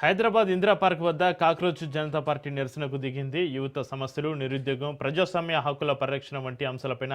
Hyderabad Indira park వద్ద cockroach Janata party నిరసనకు దిగింది. యువత సమస్యలు, నిరుద్యోగం, ప్రజాస్వామ్య హక్కుల పరిరక్షణ వంటి అంశాలపైన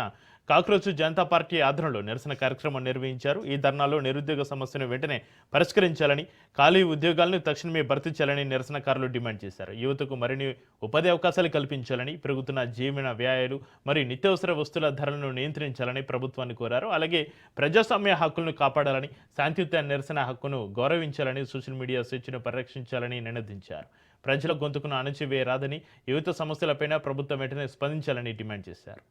కాక్రోచ్ జనతా పార్టీ ఆధ్వర్యంలో నిరసన కార్యక్రమం నిర్వహించారు. ఈ ధర్నాలో నిరుద్యోగ సమస్యను వెంటనే పరిష్కరించాలని, ఖాళీ ఉద్యోగాలను తక్షణమే భర్తీ చేయాలని నిరసనకారులు డిమాండ్ చేశారు. యువతకు మరిన్ని ఉపాధి అవకాశాలు కల్పించాలని, పెరుగుతున్న జీవన వ్యయాలు మరియు నిత్యావసర వస్తువుల ధరలను నియంత్రించాలని ప్రభుత్వాన్ని కోరారు. అలాగే ప్రజాస్వామ్య హక్కులను కాపాడాలని, శాంతియుత నిరసన హక్కును గౌరవించాలని, సోషల్ మీడియా స్వేచ్ఛను పరిరక్షించాలని నినదించారు. ప్రజల గొంతుకును అణచివేయరాదని, యువత సమస్యలపైన ప్రభుత్వం వెంటనే స్పందించాలని డిమాండ్ చేశారు.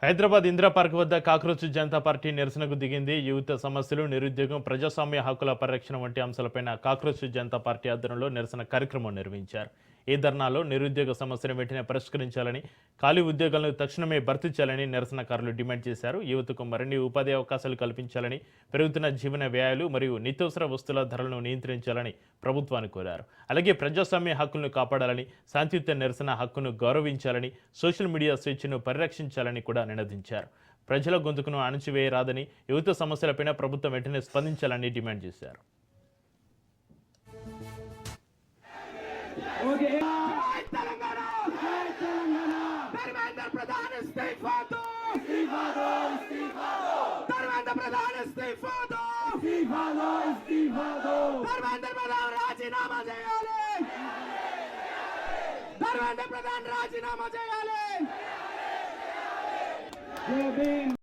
హైదరాబాద్ ఇందిరా పార్క్ వద్ద కాక్రోచ్ జనతా పార్టీ నిరసనకు దిగింది. యువత సమస్యలు, నిరుద్యోగం, ప్రజాస్వామ్య హక్కుల పరిరక్షణ వంటి అంశాలపైన కాక్రోచ్ జనతా పార్టీ ఆధ్వర్యంలో నిరసన కార్యక్రమం నిర్వహించారు. ఈ ధర్నాలో నిరుద్యోగ సమస్యను వెంటనే పరిష్కరించాలని, ఖాళీ ఉద్యోగాలను తక్షణమే భర్తీ చేయాలని నిరసనకారులు డిమాండ్ చేశారు. యువతకు మరిన్ని ఉపాధి అవకాశాలు కల్పించాలని, పెరుగుతున్న జీవన వ్యయాలు మరియు నిత్యావసర వస్తువుల ధరలను నియంత్రించాలని ప్రభుత్వాన్ని కోరారు. అలాగే ప్రజాస్వామ్య హక్కులను కాపాడాలని, శాంతియుత నిరసన హక్కును గౌరవించాలని, సోషల్ మీడియా స్వేచ్ఛను పరిరక్షించాలని కూడా నినదించారు. ప్రజల గొంతుకును అణచివేయరాదని, యువత సమస్యలపైన ప్రభుత్వం వెంటనే స్పందించాలని డిమాండ్ చేశారు. రాజీనామా చేయాలి.